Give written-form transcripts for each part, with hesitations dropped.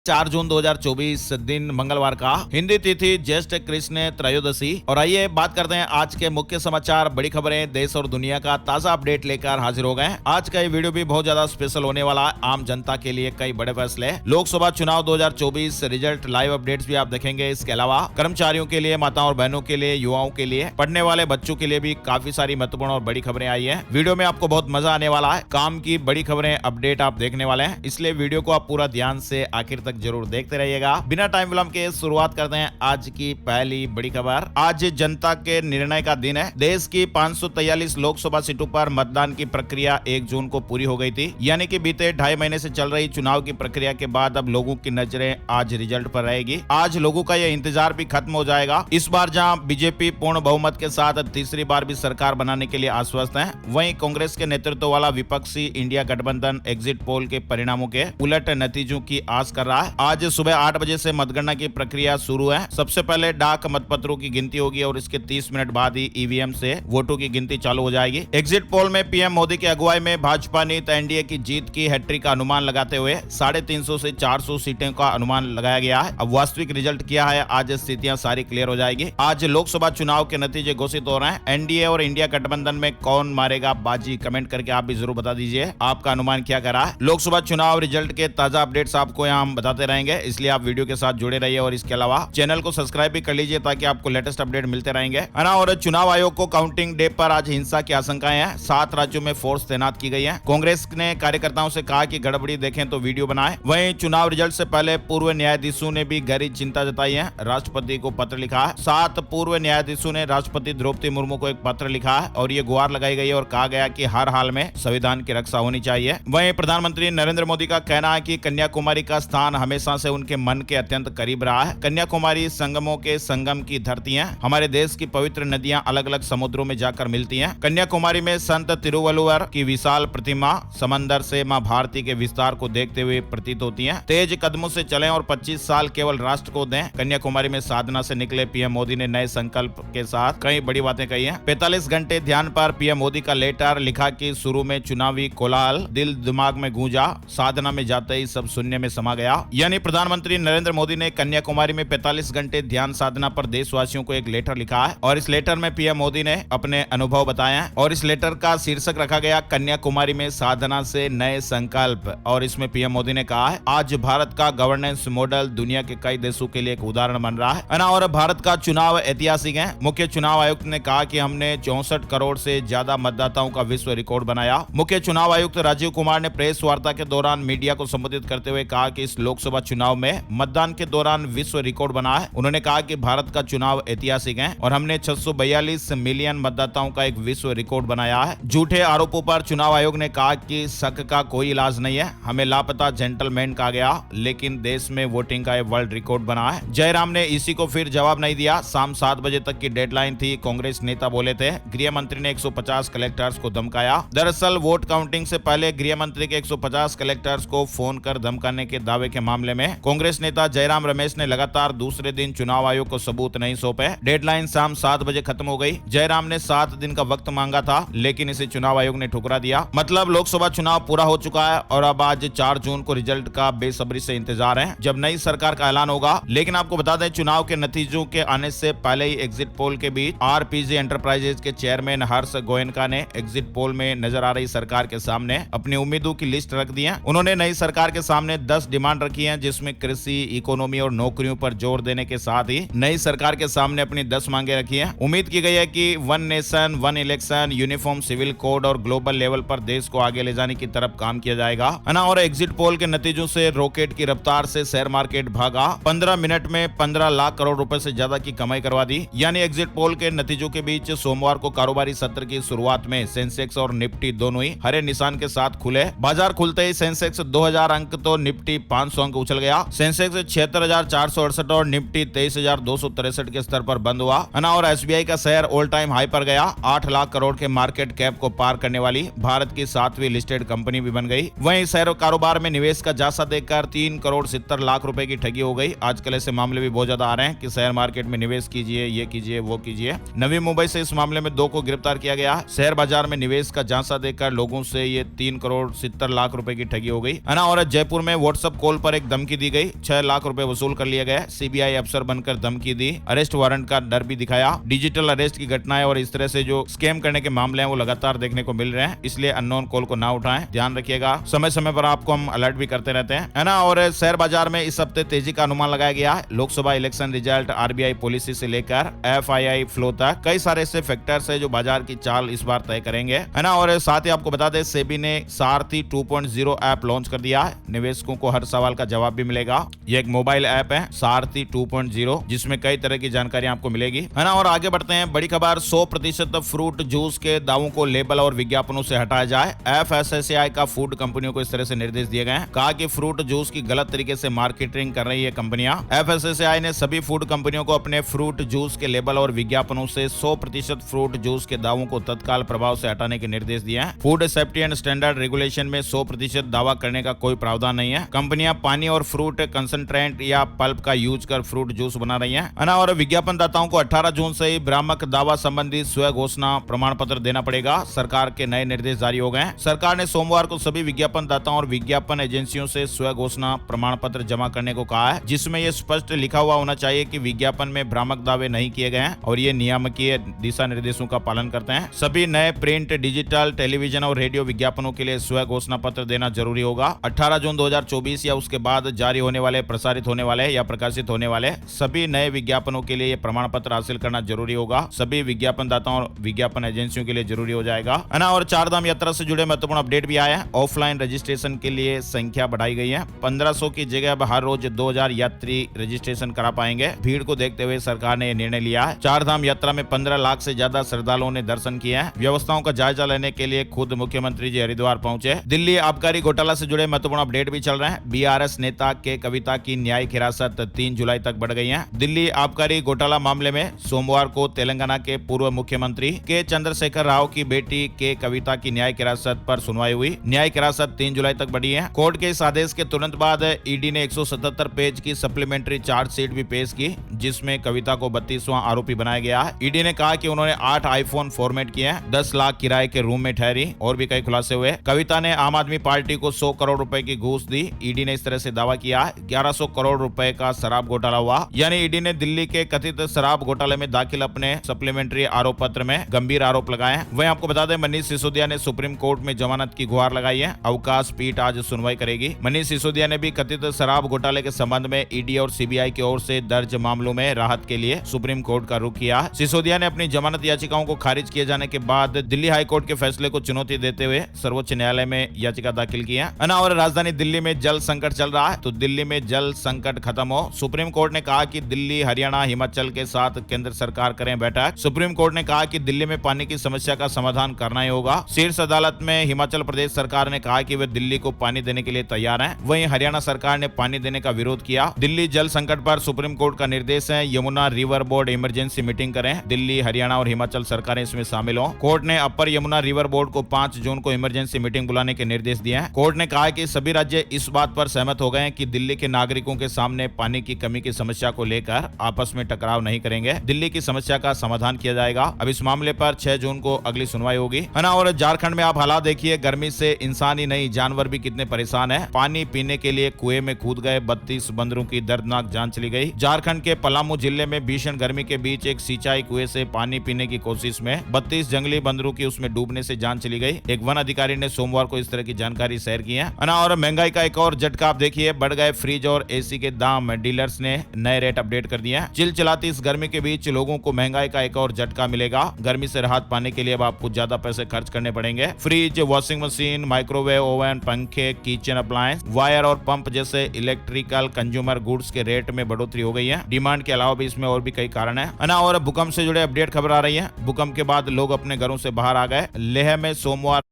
4 जून 2024 दिन मंगलवार का हिंदी तिथि ज्येष्ठ कृष्ण त्रयोदशी। और आइए बात करते हैं आज के मुख्य समाचार, बड़ी खबरें, देश और दुनिया का ताजा अपडेट लेकर हाजिर हो गए। आज का ये वीडियो भी बहुत ज्यादा स्पेशल होने वाला है। आम जनता के लिए कई बड़े फैसले, लोकसभा चुनाव 2024 रिजल्ट, लाइव अपडेट्स भी आप देखेंगे। इसके अलावा कर्मचारियों के लिए, माताओं और बहनों के लिए, युवाओं के लिए, पढ़ने वाले बच्चों के लिए भी काफी सारी महत्वपूर्ण और बड़ी खबरें आई है। वीडियो में आपको बहुत मजा आने वाला है। काम की बड़ी खबरें, अपडेट आप देखने वाले हैं, इसलिए वीडियो को आप पूरा ध्यान से आखिर तक जरूर देखते रहिएगा। बिना टाइम विलंब के शुरुआत करते हैं आज की पहली बड़ी खबर। आज जनता के निर्णय का दिन है। देश की 543 लोकसभा सीटों पर मतदान की प्रक्रिया 1 जून को पूरी हो गई थी, यानी कि बीते 2.5 महीने से चल रही चुनाव की प्रक्रिया के बाद अब लोगों की नजरें आज रिजल्ट पर रहेगी। आज लोगों का यह इंतजार भी खत्म हो जाएगा। इस बार जहां बीजेपी पूर्ण बहुमत के साथ तीसरी बार भी सरकार बनाने के लिए आश्वस्त है, वहीं कांग्रेस के नेतृत्व वाला विपक्षी इंडिया गठबंधन एग्जिट पोल के परिणामों के उलट नतीजों की आस कर रहा है। आज सुबह 8 बजे से मतगणना की प्रक्रिया शुरू है। सबसे पहले डाक मतपत्रों की गिनती होगी और इसके 30 मिनट बाद ही ईवीएम से वोटों की गिनती चालू हो जाएगी। एग्जिट पोल में पीएम मोदी की अगुवाई में भाजपा ने एनडीए की जीत की हैट्रिक का अनुमान लगाते हुए 350 से 400 सीटें का अनुमान लगाया गया है। अब वास्तविक रिजल्ट क्या है, आज स्थितियां सारी क्लियर हो जाएगी। आज लोकसभा चुनाव के नतीजे घोषित हो रहे हैं। एनडीए और इंडिया गठबंधन में कौन मारेगा बाजी, कमेंट करके आप भी जरूर बता दीजिए आपका अनुमान क्या कर रहा है। लोकसभा चुनाव रिजल्ट के ताजा अपडेट्स आपको यहाँ हम बताते रहेंगे, इसलिए आप वीडियो के साथ जुड़े रहिए और इसके अलावा चैनल को सब्सक्राइब भी कर लीजिए ताकि आपको लेटेस्ट अपडेट मिलते रहेंगे, है ना। और चुनाव आयोग को काउंटिंग डे पर आज हिंसा की आशंकाएं हैं। 7 राज्यों में फोर्स तैनात की गई है। कांग्रेस ने कार्यकर्ताओं से कहा कि गड़बड़ी देखें तो वीडियो बनाएं। वहीं चुनाव रिजल्ट से पहले पूर्व न्यायाधीशों ने भी गहरी चिंता जताई है, राष्ट्रपति को पत्र लिखा है। 7 पूर्व न्यायाधीशों ने राष्ट्रपति द्रौपदी मुर्मू को एक पत्र लिखा है और ये गुहार लगाई गई है और कहा गया कि हर हाल में संविधान की रक्षा होनी चाहिए। वहीं प्रधानमंत्री नरेंद्र मोदी का कहना है कि कन्याकुमारी का स्थान हमेशा से उनके मन के अत्यंत करीब रहा है। कन्याकुमारी संगमों के संगम की धरती है। हमारे देश की पवित्र नदियां अलग अलग समुद्रों में जाकर मिलती हैं। कन्याकुमारी में संत तिरुवल्लुवर की विशाल प्रतिमा समंदर से मां भारती के विस्तार को देखते हुए प्रतीत होती है। तेज कदमों से चलें और 25 साल केवल राष्ट्र को दें। कन्याकुमारी में साधना से निकले पीएम मोदी ने नए संकल्प के साथ कई बड़ी बातें कही हैं। 45 घंटे ध्यान पर पीएम मोदी का लेटर लिखा कि शुरू में चुनावी कोलाहल दिल दिमाग में गूंजा, साधना में जाते ही सब शून्य में समा गया। यानी प्रधानमंत्री नरेंद्र मोदी ने कन्याकुमारी में 45 घंटे ध्यान साधना पर देशवासियों को एक लेटर लिखा है और इस लेटर में पीएम मोदी ने अपने अनुभव बताए हैं और इस लेटर का शीर्षक रखा गया कन्याकुमारी में साधना से नए संकल्प। और इसमें पीएम मोदी ने कहा है आज भारत का गवर्नेंस मॉडल दुनिया के कई देशों के लिए एक उदाहरण बन रहा है ना। और भारत का चुनाव ऐतिहासिक है। मुख्य चुनाव आयुक्त ने कहा कि हमने 64 करोड़ से ज्यादा मतदाताओं का विश्व रिकॉर्ड बनाया। मुख्य चुनाव आयुक्त राजीव कुमार ने प्रेस वार्ता के दौरान मीडिया को संबोधित करते हुए कहा कि इस लोकसभा चुनाव में मतदान के दौरान विश्व रिकॉर्ड बना है। उन्होंने कहा कि भारत का चुनाव ऐतिहासिक है और हमने 642 मिलियन मतदाताओं का एक विश्व रिकॉर्ड बनाया है। झूठे आरोपों पर चुनाव आयोग ने कहा कि शक का कोई इलाज नहीं है। हमें लापता जेंटलमैन कहा गया, लेकिन देश में वोटिंग का वर्ल्ड रिकॉर्ड बना है। जयराम ने इसी को फिर जवाब नहीं दिया। शाम 7 बजे तक की डेडलाइन थी, कांग्रेस नेता बोले थे। गृह मंत्री ने 150 कलेक्टर्स को धमकाया। दरअसल वोट काउंटिंग से पहले गृह मंत्री के 150 कलेक्टर्स को फोन कर धमकाने के दावे के मामले में कांग्रेस नेता जयराम रमेश ने लगातार दूसरे दिन चुनाव आयोग को सबूत नहीं सौंपे। डेडलाइन शाम 7 बजे खत्म हो गई। जयराम ने 7 दिन का वक्त मांगा था, लेकिन इसे चुनाव आयोग ने ठुकरा दिया। मतलब लोकसभा चुनाव पूरा हो चुका है और अब आज 4 जून को रिजल्ट का बेसब्री से इंतजार है, जब नई सरकार का ऐलान होगा। लेकिन आपको बता दें, चुनाव के नतीजों के आने से पहले ही एग्जिट पोल के बीच आरपीजी एंटरप्राइजेज के चेयरमैन हर्ष गोयनका ने एग्जिट पोल में नजर आ रही सरकार के सामने अपनी उम्मीदों की लिस्ट रख दी है। उन्होंने नई सरकार के सामने 10 डिमांड रखी है, जिसमें कृषि, इकोनॉमी और नौकरियों पर जोर देने के साथ ही नई सरकार के सामने अपनी 10 मांगे रखी है। उम्मीद की गई है कि one nation one election, uniform civil code और ग्लोबल लेवल पर देश को आगे ले जाने की तरफ काम किया जाएगा, है ना। और एग्जिट पोल के नतीजों से रॉकेट की रफ्तार से शेयर मार्केट भागा। 15 मिनट में 15 लाख करोड़ रुपए से ज्यादा की कमाई करवा दी। यानी एग्जिट पोल के नतीजों के बीच सोमवार को कारोबारी सत्र की शुरुआत में सेंसेक्स और निफ्टी दोनों ही हरे निशान के साथ खुले। बाजार खुलते ही सेंसेक्स 2000 अंक तो निफ्टी 500 अंक उछल गया। सेंसेक्स 76,468 और निफ्टी 23,263 के स्तर पर बंद हुआ, है ना। और एसबीआई का शेयर ऑल टाइम हाई पर गया। 8 लाख करोड़ के मार्केट कैप को पार करने वाली भारत की 7वीं लिस्टेड कंपनी भी बन गई। वहीं शेयर कारोबार में निवेश का जासा देखकर 3 करोड़ 70 लाख रुपए की ठगी हो गई। आजकल ऐसे मामले भी बहुत ज्यादा आ रहे हैं कि शेयर मार्केट में निवेश कीजिए, ये कीजिए, वो कीजिए। नवी मुंबई से इस मामले में 2 को गिरफ्तार किया गया। शेयर बाजार में निवेश का जांचा देखकर लोगों से ये 3 करोड़ 70 लाख रुपए की ठगी हो गई, है ना। और जयपुर में व्हाट्सएप कॉल पर एक धमकी दी गई, 6 लाख रुपए वसूल कर लिए गए। सीबीआई अफसर बनकर धमकी दी, अरेस्ट वारंट का डर भी दिखाया। डिजिटल अरेस्ट की घटनाएं और इस तरह से जो स्कैम करने के मामले हैं वो लगातार देखने को मिल रहे हैं, इसलिए अननोन कॉल को ना उठाएं, ध्यान रखिएगा। समय समय पर आपको हम अलर्ट भी करते रहते हैं, है ना। और शेयर बाजार में इस हफ्ते तेजी का अनुमान लगाया गया है। Lok Sabha election result, RBI policy से लेकर एफआईआई फ्लो तक कई सारे ऐसे फैक्टर्स है जो बाजार की चाल इस बार तय करेंगे, है ना। और साथ ही आपको बता दें, सेबी ने सारथी 2.0 ऐप लॉन्च कर दिया है। निवेशकों को हर सवाल का जवाब भी मिलेगा। ये एक मोबाइल ऐप है सारथी 2.0, जिसमें कई तरह की जानकारी आपको मिलेगी, है ना। और आगे बढ़ते हैं, बड़ी खबर, 100% फ्रूट जूस के दावों को लेबल और विज्ञापनों से हटाया जाए। एफएसएसएआई का फूड कंपनियों को इस तरह से निर्देश दिए गए हैं। कहा कि फ्रूट जूस की गलत तरीके से मार्केटिंग कर रही है कंपनियां। एफएसएसएआई ने सभी फूड कंपनियों को अपने फ्रूट जूस के लेबल और विज्ञापनों से 100% फ्रूट जूस के दावों को तत्काल प्रभाव से हटाने के निर्देश दिए हैं। Food safety and standard regulation में 100% दावा करने का कोई प्रावधान नहीं है। कंपनियां पानी और फ्रूट कंसंट्रेंट या पल्प का यूज कर फ्रूट जूस बना रही है, ना। और विज्ञापन दाताओं को 18 जून से ही भ्रामक दावा संबंधी स्व घोषणा प्रमाण पत्र देना पड़ेगा। सरकार के नए निर्देश जारी हो गए हैं। सरकार ने सोमवार को सभी विज्ञापन दाताओं और विज्ञापन एजेंसियों से स्व घोषणा प्रमाण पत्र जमा करने को कहा है, जिसमें यह स्पष्ट लिखा हुआ होना चाहिए कि विज्ञापन में भ्रामक दावे नहीं किए गए हैं और ये नियामकीय दिशा निर्देशों का पालन करते हैं। सभी नए प्रिंट, डिजिटल, टेलीविजन और रेडियो विज्ञापनों के लिए स्व घोषणा पत्र देना जरूरी होगा। 18 जून 2024 या उसके बाद जारी होने वाले, प्रसारित होने वाले या प्रकाशित होने वाले सभी नए विज्ञापनों के लिए प्रमाण पत्र हासिल करना जरूरी होगा। सभी विज्ञापन दाताओं और विज्ञापन एजेंसियों के लिए जरूरी हो जाएगा, है ना। और चारधाम यात्रा से जुड़े महत्वपूर्ण अपडेट भी आया है। ऑफलाइन रजिस्ट्रेशन के लिए संख्या बढ़ाई गई है। 1500 की जगह अब हर रोज 2000 यात्री रजिस्ट्रेशन करा पाएंगे। भीड़ को देखते हुए सरकार ने यह निर्णय लिया है। चारधाम यात्रा में 15 लाख से ज्यादा श्रद्धालुओं ने दर्शन किया है। व्यवस्थाओं का जायजा लेने के लिए खुद मुख्यमंत्री जी हरिद्वार पहुंचे। दिल्ली आबकारी घोटाला से जुड़े महत्वपूर्ण अपडेट भी चल रहे हैं। बीआरएस नेता के कविता की न्यायिक हिरासत 3 जुलाई तक बढ़ गई है। दिल्ली आबकारी घोटाला मामले में सोमवार को तेलंगाना के पूर्व मुख्यमंत्री के चंद्रशेखर राव की बेटी के कविता की न्यायिक हिरासत पर सुनवाई हुई। न्यायिक हिरासत 3 जुलाई तक बढ़ी है। कोर्ट के इस आदेश के तुरंत बाद ईडी ने 177 पेज की सप्लीमेंट्री चार्जशीट भी पेश की, जिसमें कविता को 32वां आरोपी बनाया गया है। ईडी ने कहा कि उन्होंने 8 आईफोन फॉर्मेट किए हैं, 10 लाख किराए के रूम में ठहरी और भी कई खुलासे हुए। कविता ने आम आदमी पार्टी को 100 करोड़ रुपए की घूस दी। ईडी ने इस तरह से दावा किया है 1100 करोड़ रुपए का शराब घोटाला हुआ। यानी ईडी ने दिल्ली के कथित शराब घोटाले में दाखिल अपने सप्लीमेंट्री आरोप पत्र में गंभीर आरोप लगाए हैं। वहीं आपको बता दें, मनीष सिसोदिया ने सुप्रीम कोर्ट में जमानत की गुहार लगाई है। अवकाश पीठ आज सुनवाई करेगी। मनीष सिसोदिया ने भी कथित शराब घोटाले के संबंध में ईडी और सीबीआई की ओर से दर्ज मामलों में राहत के लिए सुप्रीम कोर्ट का रुख किया। सिसोदिया ने अपनी जमानत याचिकाओं को खारिज किए जाने के बाद दिल्ली हाई कोर्ट के फैसले को चुनौती देते हुए सर्वोच्च न्यायालय में याचिका दाखिल की है, ना। और राजधानी दिल्ली में जल संकट चल रहा है, तो दिल्ली में जल संकट खत्म हो। सुप्रीम कोर्ट ने कहा कि दिल्ली, हरियाणा, हिमाचल के साथ केंद्र सरकार करें बैठक। सुप्रीम कोर्ट ने कहा कि दिल्ली में पानी की समस्या का समाधान करना ही होगा। शीर्ष अदालत में हिमाचल प्रदेश सरकार ने कहा कि वे दिल्ली को पानी देने के लिए तैयार हैं। वहीं हरियाणा सरकार ने पानी देने का विरोध किया। दिल्ली जल संकट पर सुप्रीम कोर्ट का निर्देश है, Yamuna river board emergency meeting करें। दिल्ली, हरियाणा और हिमाचल सरकारें इसमें शामिल हो। कोर्ट ने अपर यमुना रिवर बोर्ड को 5 जून को इमरजेंसी मीटिंग बुलाने के निर्देश दिए हैं। कोर्ट ने कहा कि सभी राज्य इस बात पर सहमत हो गए हैं कि दिल्ली के नागरिकों के सामने पानी की कमी की समस्या को लेकर आपस में टकराव नहीं करेंगे। दिल्ली की समस्या का समाधान किया जाएगा। अब इस मामले पर 6 जून को अगली सुनवाई होगी, है ना। और झारखंड में आप हालात देखिए, गर्मी से इंसान ही नहीं जानवर भी कितने परेशान है। पानी पीने के लिए कुएं में कूद गए 32 बंदरों की दर्दनाक जान चली गई। झारखंड के पलामू जिले में भीषण गर्मी के बीच एक सिंचाई कुएं से पानी पीने की कोशिश में 32 जंगली बंदरों की उसमें डूबने से जान चली गई। एक वन अधिकारी ने सोमवार को इस तरह की जानकारी शेयर की है, ना। और महंगाई का एक और झटका आप देखिए, बढ़ गए फ्रिज और एसी के दाम। डीलर्स ने नए रेट अपडेट कर दिए हैं। चिलचिलाती इस गर्मी के बीच लोगों को महंगाई का एक और झटका मिलेगा। गर्मी से राहत पाने के लिए अब आपको ज्यादा पैसे खर्च करने पड़ेंगे। Fridge, washing machine, microwave oven, पंखे, किचन अप्लायंस, वायर और पंप जैसे इलेक्ट्रिकल कंज्यूमर गुड्स के रेट में बढ़ोतरी हो गई है। डिमांड के अलावा भी इसमें और भी कई कारण है, ना। और भूकंप से जुड़े अपडेट खबर आ रही है। भूकंप के बाद लोग अपने घरों से बाहर आ गए। लेह में सोमवार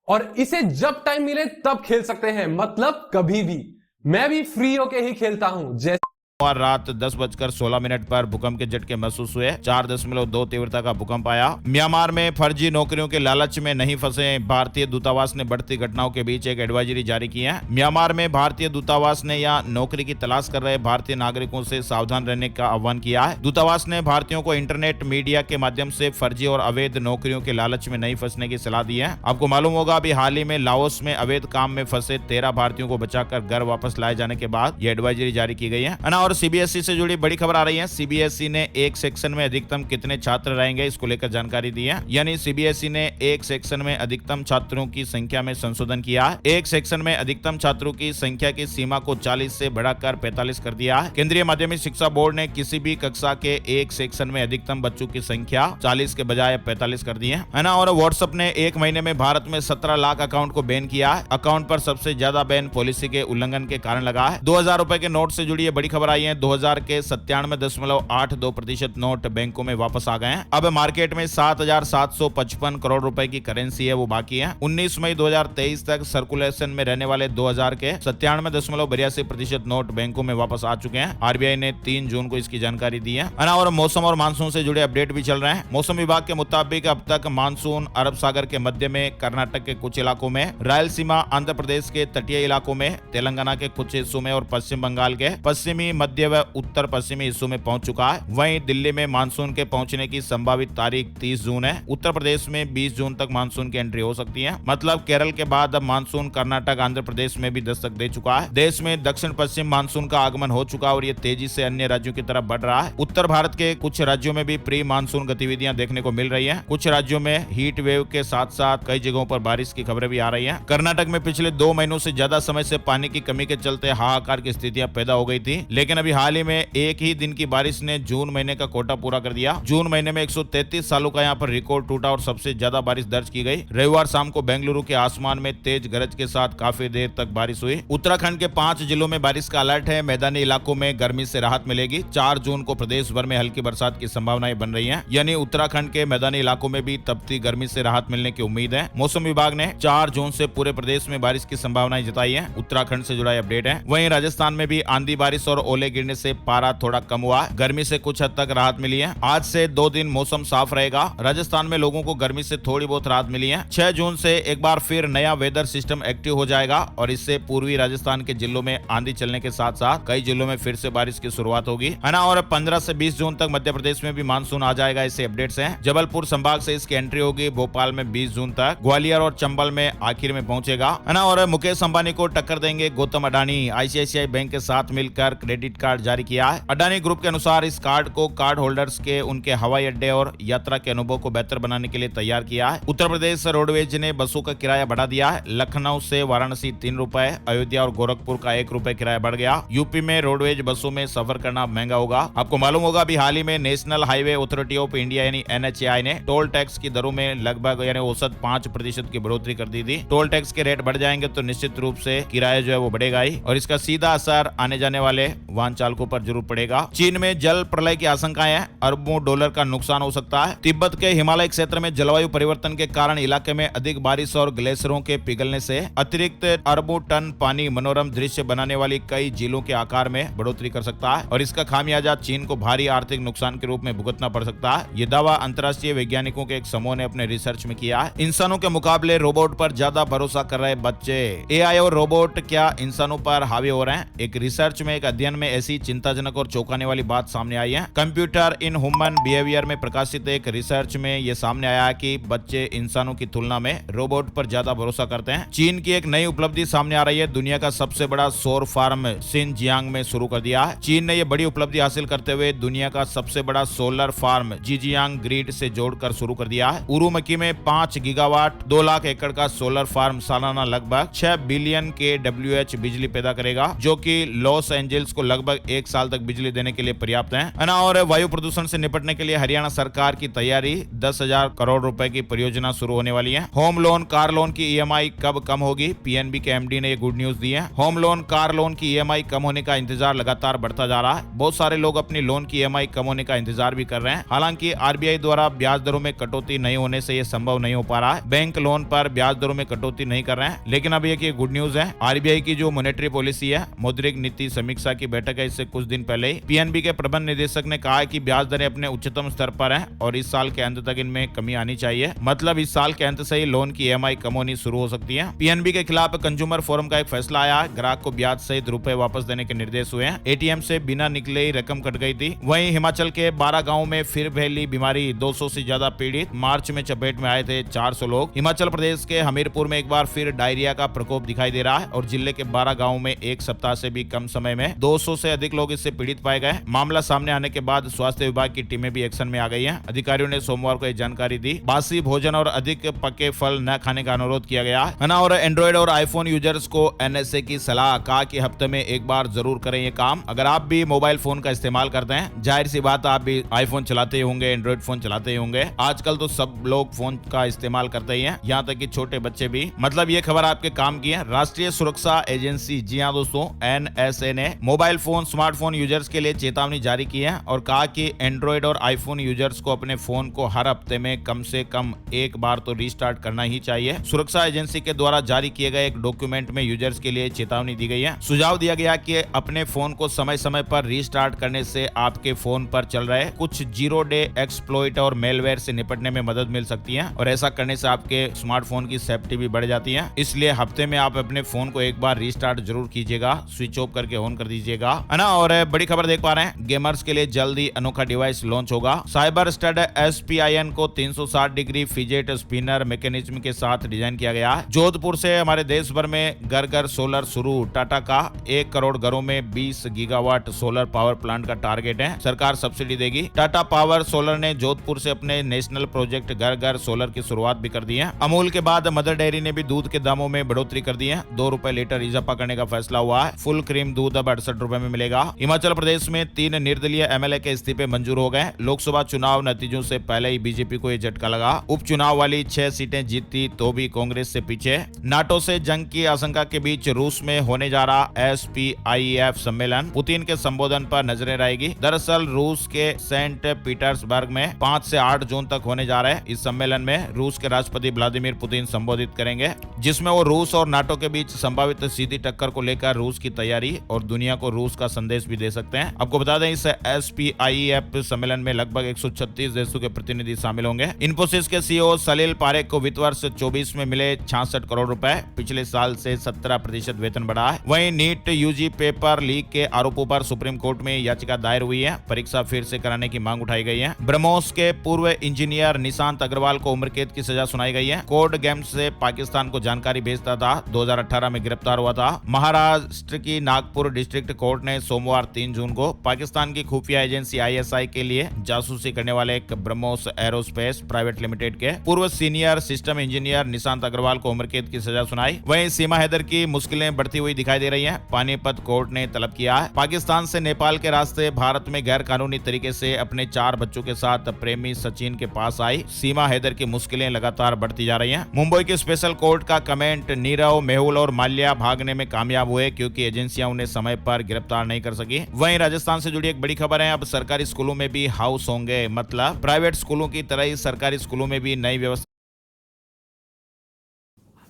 और इसे जब टाइम मिले तब खेल सकते हैं, मतलब कभी भी। मैं भी फ्री होके ही खेलता हूं। जैसे और रात 10:16 पर भूकंप के झटके महसूस हुए। 4.2 तीव्रता का भूकंप आया। म्यांमार में फर्जी नौकरियों के लालच में नहीं फंसे, भारतीय दूतावास ने बढ़ती घटनाओं के बीच एक एडवाइजरी जारी की है। म्यांमार में भारतीय दूतावास ने यहाँ नौकरी की तलाश कर रहे भारतीय नागरिकों से सावधान रहने का आह्वान किया है। दूतावास ने भारतीयों को इंटरनेट मीडिया के माध्यम से फर्जी और अवैध नौकरियों के लालच में नहीं फंसने की सलाह दी है। आपको मालूम होगा अभी हाल ही में लाओस में अवैध काम में फंसे 13 भारतीयों को बचाकर घर वापस लाए जाने के बाद यह एडवाइजरी जारी की गई है ना। और सीबीएसई से जुड़ी बड़ी खबर आ रही है। सीबीएसई ने एक सेक्शन में अधिकतम कितने छात्र रहेंगे इसको लेकर जानकारी दी है। यानी सीबीएसई ने एक सेक्शन में अधिकतम छात्रों की संख्या में संशोधन किया है। एक सेक्शन में अधिकतम छात्रों की संख्या की सीमा को 40 से बढ़ाकर 45 कर दिया है। केंद्रीय माध्यमिक शिक्षा बोर्ड ने किसी भी कक्षा के एक सेक्शन में अधिकतम बच्चों की संख्या 40 के बजाय 45 कर दी है ना। और व्हाट्सएप ने एक महीने में भारत में 17 लाख अकाउंट को बैन किया है। अकाउंट पर सबसे ज्यादा बैन पॉलिसी के उल्लंघन के कारण लगा है। 2000 रुपए के नोट से जुड़ी ये बड़ी खबर आई है। 2000 के 97.82% नोट बैंकों में वापस आ गए हैं। अब मार्केट में 7,755 करोड़ रुपए की करेंसी है वो बाकी है। 19 मई 2023 तक सर्कुलेशन में रहने वाले 2000 के 97.82% नोट बैंकों में वापस आ चुके हैं। आरबीआई ने 3 जून को इसकी जानकारी दी है ना। और मौसम और मानसून से जुड़े अपडेट भी चल रहे हैं। मौसम विभाग के मुताबिक अब तक मानसून अरब सागर के मध्य में, कर्नाटक के कुछ इलाकों में, रायलसीमा, आंध्र प्रदेश के तटीय इलाकों में, तेलंगाना के कुछ हिस्सों में और पश्चिम बंगाल के पश्चिमी, मध्य व उत्तर पश्चिमी हिस्सों में पहुंच चुका है। वहीं दिल्ली में मानसून के पहुंचने की संभावित तारीख 30 जून है। उत्तर प्रदेश में 20 जून तक मानसून की एंट्री हो सकती है। मतलब केरल के बाद अब मानसून कर्नाटक, आंध्र प्रदेश में भी दस्तक दे चुका है। देश में दक्षिण पश्चिम मानसून का आगमन हो चुका और ये तेजी से अन्य राज्यों की तरफ बढ़ रहा है। उत्तर भारत के कुछ राज्यों में भी प्री मानसून गतिविधियां देखने को मिल रही है। कुछ राज्यों में हीट वेव के साथ साथ कई जगहों पर बारिश की खबरें भी आ रही है। कर्नाटक में पिछले 2 महीनों से ज्यादा समय से पानी की कमी के चलते हाहाकार की स्थितियां पैदा हो गई थी, लेकिन अभी हाल ही में एक ही दिन की बारिश ने जून महीने का कोटा पूरा कर दिया। जून महीने में 133 सालों का यहाँ पर रिकॉर्ड टूटा और सबसे ज्यादा बारिश दर्ज की गई। रविवार शाम को बेंगलुरु के आसमान में तेज गरज के साथ काफी देर तक बारिश हुई। उत्तराखंड के 5 जिलों में बारिश का अलर्ट है। मैदानी इलाकों में गर्मी से राहत मिलेगी। 4 जून को प्रदेश भर में हल्की बरसात की संभावनाएं बन रही है। यानी उत्तराखंड के मैदानी इलाकों में भी तपती गर्मी से राहत मिलने की उम्मीद है। मौसम विभाग ने 4 जून से पूरे प्रदेश में बारिश की संभावनाएं जताई है। उत्तराखंड से जुड़ा अपडेट है। वहीं राजस्थान में भी आंधी बारिश और ओले गिरने से पारा थोड़ा कम हुआ। गर्मी से कुछ हद तक राहत मिली है। आज से 2 दिन मौसम साफ रहेगा। राजस्थान में लोगों को गर्मी से थोड़ी बहुत राहत मिली है। 6 जून से एक बार फिर नया वेदर सिस्टम एक्टिव हो जाएगा और इससे पूर्वी राजस्थान के जिलों में आंधी चलने के साथ साथ कई जिलों में फिर से बारिश की शुरुआत होगी है ना। और 15 से 20 जून तक मध्य प्रदेश में भी मानसून आ जाएगा। ऐसे अपडेट्स हैं। जबलपुर संभाग से इसकी एंट्री होगी। भोपाल में 20 जून तक, ग्वालियर और चंबल में आखिर में पहुंचेगा है ना। और मुकेश अंबानी को टक्कर देंगे गौतम अडानी। आईसीआईसीआई बैंक के साथ मिलकर क्रेडिट कार्ड जारी किया है। अडानी ग्रुप के अनुसार इस कार्ड को कार्ड होल्डर्स के उनके हवाई अड्डे और यात्रा के अनुभव को बेहतर बनाने के लिए तैयार किया है। उत्तर प्रदेश रोडवेज ने बसों का किराया बढ़ा दिया है। लखनऊ से वाराणसी 3 रुपए, अयोध्या और गोरखपुर का 1 रुपए किराया बढ़ गया। यूपी में रोडवेज बसों में सफर करना महंगा होगा। आपको मालूम होगा अभी हाल ही में national highway authority of India यानी NHAI ने टोल टैक्स की दरों में लगभग यानी औसत 5% की बढ़ोतरी कर दी थी। टोल टैक्स के रेट बढ़ जाएंगे तो निश्चित रूप से किराया जो है वो बढ़ेगा ही और इसका सीधा असर आने जाने वाले वाहन चालकों पर जरूर पड़ेगा। चीन में जल प्रलय की आशंकाएं हैं। अरबों डॉलर का नुकसान हो सकता है। तिब्बत के हिमालय क्षेत्र में जलवायु परिवर्तन के कारण इलाके में अधिक बारिश और ग्लेशियरों के पिघलने से अतिरिक्त अरबों टन पानी मनोरम दृश्य बनाने वाली कई झीलों के आकार में बढ़ोतरी कर सकता है और इसका खामियाजा चीन को भारी आर्थिक नुकसान के रूप में भुगतना पड़ सकता है। ये दावा अंतर्राष्ट्रीय वैज्ञानिकों के एक समूह ने अपने रिसर्च में किया है। इंसानों के मुकाबले रोबोट पर ज्यादा भरोसा कर रहे बच्चे। एआई और रोबोट क्या इंसानों पर हावी हो रहे हैं? एक रिसर्च में एक अध्ययन में ऐसी चिंताजनक और चौंकाने वाली बात सामने आई है। कंप्यूटर इन ह्यूमन बिहेवियर में प्रकाशित एक रिसर्च में यह सामने आया है कि बच्चे इंसानों की तुलना में रोबोट पर ज्यादा भरोसा करते हैं। चीन की एक नई उपलब्धि सामने आ रही है। दुनिया का सबसे बड़ा सौर फार्म शिनजियांग में शुरू कर दिया है। चीन ने यह बड़ी उपलब्धि हासिल करते हुए दुनिया का सबसे बड़ा सोलर फार्म जिजियांग ग्रिड से जोड़कर शुरू कर दिया है। उरुमकी में 5 गीगावाट 2 लाख एकड़ का सोलर फार्म सालाना लगभग 6 बिलियन kWh बिजली पैदा करेगा, जो कि लॉस एंजल्स को लगभग 1 साल तक बिजली देने के लिए पर्याप्त है ना। और वायु प्रदूषण से निपटने के लिए हरियाणा सरकार की तैयारी 10,000 करोड़ रुपए की परियोजना शुरू होने वाली है। होम लोन, कार लोन की EMI कब कम होगी? पीएनबी के एमडी ने ये गुड न्यूज दी है। होम लोन, कार लोन की EMI कम होने का इंतजार लगातार बढ़ता जा रहा है। बहुत सारे लोग अपनी लोन की EMI कम होने का इंतजार भी कर रहे हैं। हालांकि आरबीआई द्वारा ब्याज दरों में कटौती नहीं होने से यह संभव नहीं हो पा रहा है। बैंक लोन पर ब्याज दरों में कटौती नहीं कर रहे हैं। लेकिन अब एक गुड न्यूज है। आरबीआई की जो मॉनेटरी पॉलिसी है, मौद्रिक नीति समीक्षा की बैठक बैठक है इससे कुछ दिन पहले ही पीएनबी के प्रबंध निदेशक ने कहा है कि ब्याज दरें अपने उच्चतम स्तर पर हैं और इस साल के अंत तक इनमें कमी आनी चाहिए। मतलब इस साल के अंत से ही लोन की ईएमआई कम होनी शुरू हो सकती है। पीएनबी के खिलाफ कंज्यूमर फोरम का एक फैसला आया है। ग्राहक को ब्याज सहित रुपए वापस देने के निर्देश हुए हैं। एटीएम से बिना निकले ही रकम कट गई थी। वहीं हिमाचल के 12 गाँव में फिर फैली बीमारी, 200 से ज्यादा पीड़ित, मार्च में चपेट में आए थे 400 लोग। हिमाचल प्रदेश के हमीरपुर में एक बार फिर डायरिया का प्रकोप दिखाई दे रहा है और जिले के 12 गाँव में एक सप्ताह से भी कम समय में 200 से अधिक लोग इससे पीड़ित पाए गए। मामला सामने आने के बाद स्वास्थ्य विभाग की टीमें भी एक्शन में आ गई हैं। अधिकारियों ने सोमवार को यह जानकारी दी। बासी भोजन और अधिक पके फल न खाने का अनुरोध किया गया है ना। और एंड्रॉइड और आईफोन यूजर्स को एनएसए की सलाह, कहा कि हफ्ते में एक बार जरूर करें ये काम। अगर आप भी मोबाइल फोन का इस्तेमाल करते हैं, जाहिर सी बात आप भी आईफोन चलाते ही होंगे, एंड्रॉइड फोन चलाते ही होंगे। आजकल तो सब लोग फोन का इस्तेमाल करते ही हैं, यहाँ तक कि छोटे बच्चे भी। मतलब ये खबर आपके काम की है। राष्ट्रीय सुरक्षा एजेंसी, जी हाँ दोस्तों, एनएसए ने मोबाइल फोन, स्मार्टफोन यूजर्स के लिए चेतावनी जारी की है और कहा कि एंड्रॉइड और आईफोन यूजर्स को अपने फोन को हर हफ्ते में कम से कम एक बार तो रीस्टार्ट करना ही चाहिए। सुरक्षा एजेंसी के द्वारा जारी किए गए एक डॉक्यूमेंट में यूजर्स के लिए चेतावनी दी गई है। सुझाव दिया गया कि अपने फोन को समय समय पर रीस्टार्ट करने से आपके फोन पर चल रहे कुछ जीरो डे एक्सप्लॉइट और मेलवेयर से निपटने में मदद मिल सकती है और ऐसा करने से आपके स्मार्टफोन की सेफ्टी भी बढ़ जाती है। इसलिए हफ्ते में आप अपने फोन को एक बार रीस्टार्ट जरूर कीजिएगा, स्विच ऑफ करके ऑन कर दीजिएगा, है ना। और बड़ी खबर देख पा रहे हैं, गेमर्स के लिए जल्दी अनोखा डिवाइस लॉन्च होगा। साइबर स्टड SPIN को 360 डिग्री फिजेट स्पिनर मैकेनिज्म के साथ डिजाइन किया गया है। जोधपुर से हमारे देश भर में घर घर सोलर शुरू। टाटा का 1 करोड़ घरों में 20 गीगावाट सोलर पावर प्लांट का टारगेट है। सरकार सब्सिडी देगी। टाटा पावर सोलर ने जोधपुर से अपने नेशनल प्रोजेक्ट घर घर सोलर की शुरुआत भी कर दी है। अमूल के बाद मदर डेयरी ने भी दूध के दामों में बढ़ोतरी कर दी है। 2 रुपए लीटर इजाफा करने का फैसला हुआ है। फुल क्रीम दूध अब 68 रुपए में मिलेगा। हिमाचल प्रदेश में 3 निर्दलीय MLA के इस्तीफे मंजूर हो गए। लोकसभा चुनाव नतीजों से पहले ही बीजेपी को यह झटका लगा। उपचुनाव वाली 6 सीटें जीती तो भी कांग्रेस से पीछे। नाटो से जंग की आशंका के बीच रूस में होने जा रहा SPIEF सम्मेलन, पुतिन के संबोधन पर नजरें रहेगी। दरअसल रूस के सेंट पीटर्सबर्ग में 5 से 8 जून तक होने जा रहे इस सम्मेलन में रूस के राष्ट्रपति व्लादिमीर पुतिन संबोधित करेंगे, जिसमें वो रूस और नाटो के बीच संभावित सीधी टक्कर को लेकर रूस की तैयारी और दुनिया को रूस का संदेश भी दे सकते हैं। आपको बता दें, इस SPIEF सम्मेलन में लगभग 136 देशों के प्रतिनिधि शामिल होंगे। इन्फोसिस के CEO सलील पारेख को वित्त वर्ष 24 में मिले 66 करोड़ रुपए, पिछले साल से 17% वेतन बढ़ा है। वहीं नीट UG पेपर लीक के आरोपों पर सुप्रीम कोर्ट में याचिका दायर हुई है। परीक्षा फिर से कराने की मांग उठाई गई है। ब्रह्मोस के पूर्व इंजीनियर निशांत अग्रवाल को उम्र कैद की सजा सुनाई गई है। कोड गेम्स से पाकिस्तान को जानकारी भेजता था, 2018 में गिरफ्तार हुआ था। महाराष्ट्र की नागपुर डिस्ट्रिक्ट कोर्ट ने सोमवार 3 जून को पाकिस्तान की खुफिया एजेंसी ISI के लिए जासूसी करने वाले एक ब्रह्मोस एरोस्पेस प्राइवेट लिमिटेड के पूर्व senior system engineer Nishant Agarwal को उम्र कैद की सजा सुनाई। वहीं सीमा हैदर की मुश्किलें बढ़ती हुई दिखाई दे रही हैं। पानीपत कोर्ट ने तलब किया है पाकिस्तान से नेपाल के रास्ते भारत में गैर कानूनी तरीके से अपने 4 बच्चों के साथ प्रेमी सचिन के पास आई सीमा हैदर की मुश्किलें लगातार बढ़ती जा रही हैं। मुंबई की स्पेशल कोर्ट का कमेंट, नीरव, मेहुल और माल्या भागने में कामयाब हुए क्योंकि एजेंसियां उन्हें समय पर गिरफ्तार नहीं कर सकी। वहीं राजस्थान से जुड़ी एक बड़ी खबर है, अब सरकारी स्कूलों में भी हाउस होंगे। मतलब प्राइवेट स्कूलों की तरह ही सरकारी स्कूलों में भी नई व्यवस्था।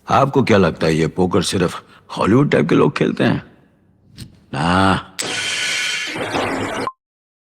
आपको क्या लगता है ये पोकर सिर्फ हॉलीवुड टाइप के लोग खेलते हैं? ना,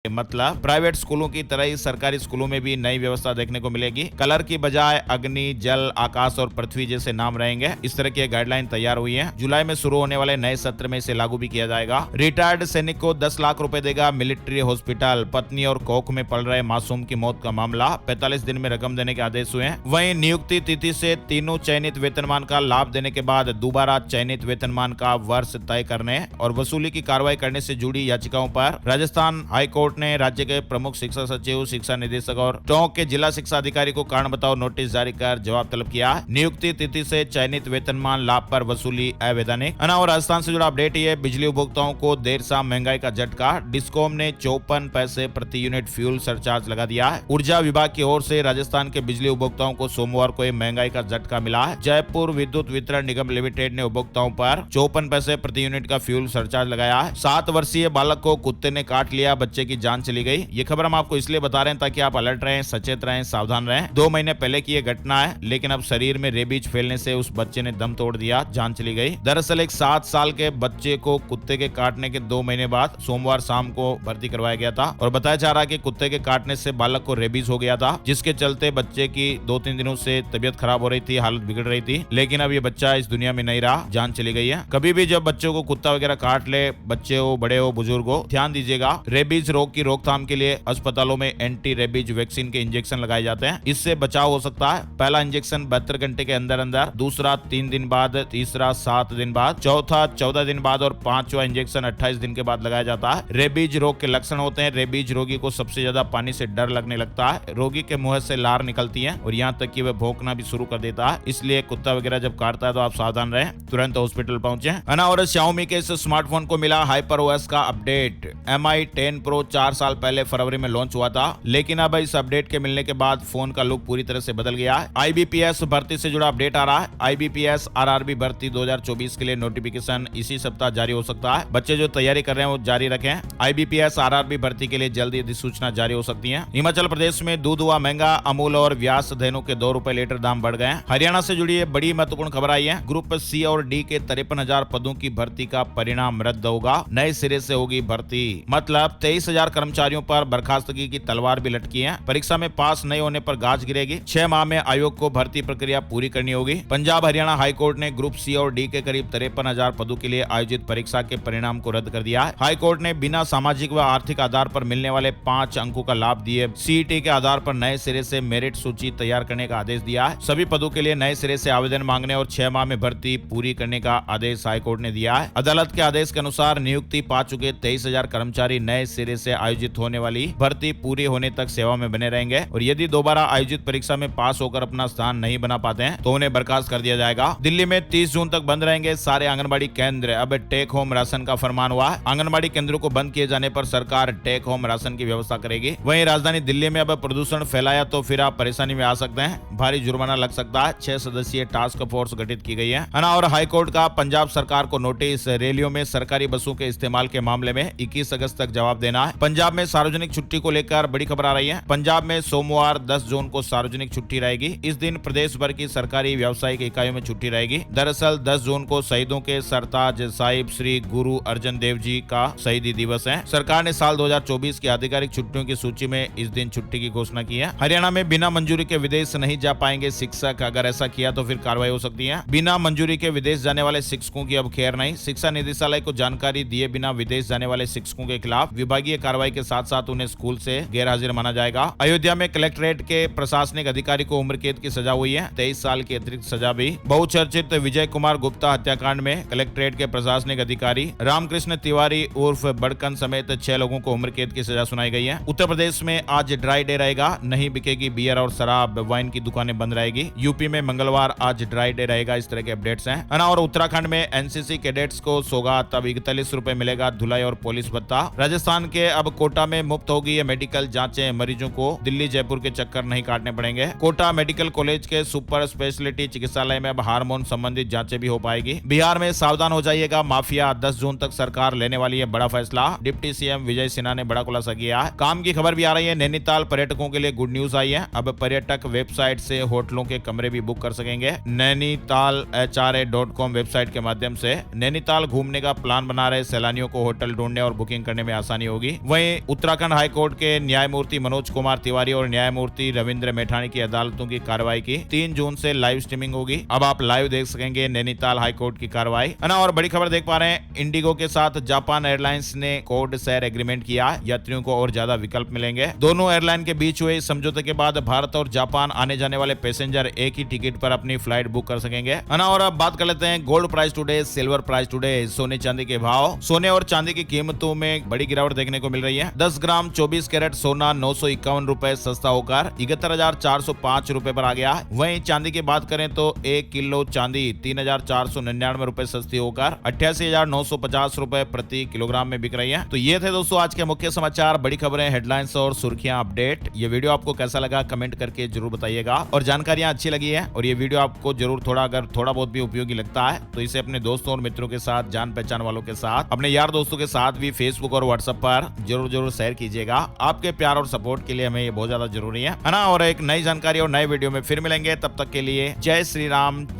मतलब प्राइवेट स्कूलों की तरह ही सरकारी स्कूलों में भी नई व्यवस्था देखने को मिलेगी। कलर की बजाय अग्नि, जल, आकाश और पृथ्वी जैसे नाम रहेंगे। इस तरह की गाइडलाइन तैयार हुई है। जुलाई में शुरू होने वाले नए सत्र में इसे लागू भी किया जाएगा। रिटायर्ड सैनिक को 10 लाख रुपए देगा मिलिट्री हॉस्पिटल। पत्नी और कोख में पल रहे मासूम की मौत का मामला, 45 दिन में रकम देने के आदेश हुए हैं। वहीं नियुक्ति तिथि से तीनों चयनित वेतनमान का लाभ देने के बाद दोबारा चयनित वेतनमान का वर्ष तय करने और वसूली की कार्रवाई करने से जुड़ी याचिकाओं पर राजस्थान हाईकोर्ट ने राज्य के प्रमुख शिक्षा सचिव, शिक्षा निदेशक और टोंक के जिला शिक्षा अधिकारी को कारण बताओ नोटिस जारी कर जवाब तलब किया। नियुक्ति तिथि से चयनित वेतनमान लाभ पर वसूली अवैधानिक। और राजस्थान से जुड़ा अपडेट ये, बिजली उपभोक्ताओं को देर शाम महंगाई का झटका। डिस्कॉम ने 54 पैसे प्रति यूनिट फ्यूल सरचार्ज लगा दिया है। ऊर्जा विभाग की ओर से राजस्थान के बिजली उपभोक्ताओं को सोमवार को महंगाई का झटका मिला है। जयपुर विद्युत वितरण निगम लिमिटेड ने उपभोक्ताओं पर 54 पैसे प्रति यूनिट का फ्यूल सरचार्ज लगाया है। 7 वर्षीय बालक को कुत्ते ने काट लिया, बच्चे की जान चली गई। ये खबर हम आपको इसलिए बता रहे हैं ताकि आप अलर्ट रहें, सचेत रहें, सावधान रहें। 2 महीने पहले की ये घटना है, लेकिन अब शरीर में रेबीज फैलने से उस बच्चे ने दम तोड़ दिया, जान चली गई। दरअसल एक 7 साल के बच्चे को कुत्ते के काटने के 2 महीने बाद सोमवार शाम को भर्ती करवाया गया था और बताया जा रहा है कि कुत्ते के काटने से बालक को रेबीज हो गया था, जिसके चलते बच्चे की 2-3 दिनों से तबीयत खराब हो रही थी, हालत बिगड़ रही थी। लेकिन अब ये बच्चा इस दुनिया में नहीं रहा, जान चली गई है। कभी भी जब बच्चों को कुत्ता वगैरह काट ले, बच्चे हो, बड़े हो, बुजुर्ग हो, ध्यान दीजिएगा। रेबीज रोग की रोकथाम के लिए अस्पतालों में एंटी रेबीज वैक्सीन के इंजेक्शन लगाए जाते हैं। इससे बचाव हो सकता है। पहला इंजेक्शन 72 घंटे के अंदर अंदर, दूसरा 3 दिन बाद, तीसरा 7 दिन बाद, चौथा 14 दिन बाद और 5वां इंजेक्शन 28 दिन के बाद लगाया जाता है। रेबीज रोग के लक्षण होते हैं, रेबीज रोगी को सबसे ज्यादा पानी से डर लगने लगता है, रोगी के मुंह से लार निकलती है और यहाँ तक कि वह भौंकना भी शुरू कर देता है। इसलिए कुत्ता वगैरह जब काटता है तो आप सावधान रहें, तुरंत हॉस्पिटल पहुंचे। है ना। और Xiaomi के इस स्मार्टफोन को मिला HyperOS का अपडेट। Mi 10 Pro 4 साल पहले फरवरी में लॉन्च हुआ था, लेकिन अब इस अपडेट के मिलने के बाद फोन का लुक पूरी तरह से बदल गया है। IBPS भर्ती से जुड़ा अपडेट आ रहा है। IBPS RRB भर्ती 2024 के लिए नोटिफिकेशन इसी सप्ताह जारी हो सकता है। बच्चे जो तैयारी कर रहे हैं वो जारी रखें। IBPS RRB भर्ती के लिए जल्दी अधिसूचना जारी हो सकती है। हिमाचल प्रदेश में दूध हुआ महंगा, अमूल और व्यास धेनु के 2 रुपए लीटर दाम बढ़ गए। हरियाणा से जुड़ी बड़ी महत्वपूर्ण खबर आई है। ग्रुप C और D के 53,000 पदों की भर्ती का परिणाम रद्द होगा, नए सिरे से होगी भर्ती। मतलब 23,000 कर्मचारियों पर बर्खास्तगी की तलवार भी लटकी है। परीक्षा में पास नहीं होने पर गाज गिरेगी। 6 माह में आयोग को भर्ती प्रक्रिया पूरी करनी होगी। पंजाब हरियाणा हाईकोर्ट ने ग्रुप C और D के करीब 53,000 पदों के लिए आयोजित परीक्षा के परिणाम को रद्द कर दिया है। हाईकोर्ट ने बिना सामाजिक व आर्थिक आधार पर मिलने वाले 5 अंकों का लाभ दिए CET के आधार पर नए सिरे से मेरिट सूची तैयार करने का आदेश दिया है। सभी पदों के लिए नए सिरे से आवेदन मांगने और 6 माह में भर्ती पूरी करने का आदेश हाईकोर्ट ने दिया है। अदालत के आदेश के अनुसार नियुक्ति पा चुके 23,000 कर्मचारी नए सिरे से आयोजित होने वाली भर्ती पूरी होने तक सेवा में बने रहेंगे और यदि दोबारा आयोजित परीक्षा में पास होकर अपना स्थान नहीं बना पाते हैं तो उन्हें बर्खास्त कर दिया जाएगा। दिल्ली में 30 जून तक बंद रहेंगे सारे आंगनबाड़ी केंद्र। अब टेक होम राशन का फरमान हुआ है। आंगनबाड़ी केंद्रों को बंद किए जाने पर सरकार टेक होम राशन की व्यवस्था करेगी। वहीं राजधानी दिल्ली में अब प्रदूषण फैलाया तो फिर आप परेशानी में आ सकते हैं, भारी जुर्माना लग सकता है। 6 सदस्यीय टास्क फोर्स गठित की गई है ना। और हाईकोर्ट का पंजाब सरकार को नोटिस, रैलियों में सरकारी बसों के इस्तेमाल के मामले में 21 अगस्त तक जवाब देना है। पंजाब में सार्वजनिक छुट्टी को लेकर बड़ी खबर आ रही है। पंजाब में सोमवार 10 जून को सार्वजनिक छुट्टी रहेगी। इस दिन प्रदेश भर की सरकारी व्यावसायिक इकाइयों में छुट्टी रहेगी। दरअसल 10 जून को शहीदों के सरताज साहिब श्री गुरु अर्जन देव जी का शहीदी दिवस है। सरकार ने साल 2024 की आधिकारिक छुट्टियों की सूची में इस दिन छुट्टी की घोषणा की है। हरियाणा में बिना मंजूरी के विदेश नहीं जा पाएंगे शिक्षक, अगर ऐसा किया तो फिर कार्रवाई हो सकती है। बिना मंजूरी के विदेश जाने वाले शिक्षकों की अब खैर नहीं। शिक्षा निदेशालय को जानकारी दिए बिना विदेश जाने वाले शिक्षकों के खिलाफ विभागीय कार्रवाई के साथ साथ उन्हें स्कूल से गैर हाजिर माना जाएगा। अयोध्या में कलेक्ट्रेट के प्रशासनिक अधिकारी को उम्र कैद की सजा हुई है, 23 साल की अतिरिक्त सजा भी। बहुचर्चित विजय कुमार गुप्ता हत्याकांड में कलेक्ट्रेट के प्रशासनिक अधिकारी रामकृष्ण तिवारी उर्फ बड़कन समेत 6 लोगों को उम्र कैद की सजा सुनाई गई है। उत्तर प्रदेश में आज ड्राई डे रहेगा, नहीं बिकेगी बियर और शराब, वाइन की दुकानें बंद रहेगी। यूपी में मंगलवार आज ड्राई डे रहेगा। इस तरह के अपडेट्स हैं। और उत्तराखंड में एनसीसी कैडेट्स को सौगात, अब 41 रुपए मिलेगा धुलाई और पुलिस भत्ता। राजस्थान के अब कोटा में मुफ्त होगी ये मेडिकल जांचें, मरीजों को दिल्ली जयपुर के चक्कर नहीं काटने पड़ेंगे। कोटा मेडिकल कॉलेज के सुपर स्पेशलिटी चिकित्सालय में अब हार्मोन संबंधित जांचें भी हो पाएगी। बिहार में सावधान हो जाइएगा माफिया, 10 जून तक सरकार लेने वाली है बड़ा फैसला। डिप्टी सीएम विजय सिन्हा ने बड़ा खुलासा किया है। काम की खबर भी आ रही है। नैनीताल पर्यटकों के लिए गुड न्यूज आई है। अब पर्यटक वेबसाइट से होटलों के कमरे भी बुक कर सकेंगे। नैनीताल HRA.com वेबसाइट के माध्यम से नैनीताल घूमने का प्लान बना रहे सैलानियों को होटल ढूंढने और बुकिंग करने में आसानी होगी। वहीं उत्तराखंड हाईकोर्ट के न्यायमूर्ति मनोज कुमार तिवारी और न्यायमूर्ति रविंद्र मैठाणी की अदालतों की कार्रवाई की 3 जून से लाइव स्ट्रीमिंग होगी। अब आप लाइव देख सकेंगे नैनीताल हाईकोर्ट की कार्रवाई, है ना। और बड़ी खबर देख पा रहे हैं, इंडिगो के साथ जापान एयरलाइंस ने कोड शेयर एग्रीमेंट किया। यात्रियों को और ज्यादा विकल्प मिलेंगे। दोनों एयरलाइन के बीच हुए समझौते के बाद भारत और जापान आने जाने वाले पैसेंजर एक ही टिकट पर अपनी फ्लाइट बुक कर सकेंगे, है ना। और अब बात कर लेते हैं gold price today, silver price today, सोने चांदी के भाव। सोने और चांदी की कीमतों में बड़ी गिरावट देखने को मिल रही है। 10 ग्राम 24 कैरेट सोना 951 रुपए सस्ता होकर 71,405 रुपए पर आ गया। वहीं चांदी की बात करें तो 1 किलो चांदी 3,499 रुपए सस्ती होकर 88,950 रुपए प्रति किलोग्राम में बिक रही है। तो ये थे दोस्तों आज के मुख्य समाचार, बड़ी खबरें, हेडलाइंस और सुर्खियां अपडेट। ये वीडियो आपको कैसा लगा कमेंट करके जरूर बताइएगा और जानकारियां अच्छी लगी है और ये वीडियो आपको जरूर अगर थोड़ा बहुत भी उपयोगी लगता है तो इसे अपने दोस्तों और मित्रों के साथ, जान पहचान वालों के साथ, अपने यार दोस्तों के साथ भी फेसबुक और व्हाट्सएप पर जरूर जरूर जरूर शेयर कीजिएगा। आपके प्यार और सपोर्ट के लिए हमें ये बहुत ज्यादा जरूरी है ना। और एक नई जानकारी और नए वीडियो में फिर मिलेंगे, तब तक के लिए जय श्री राम, जय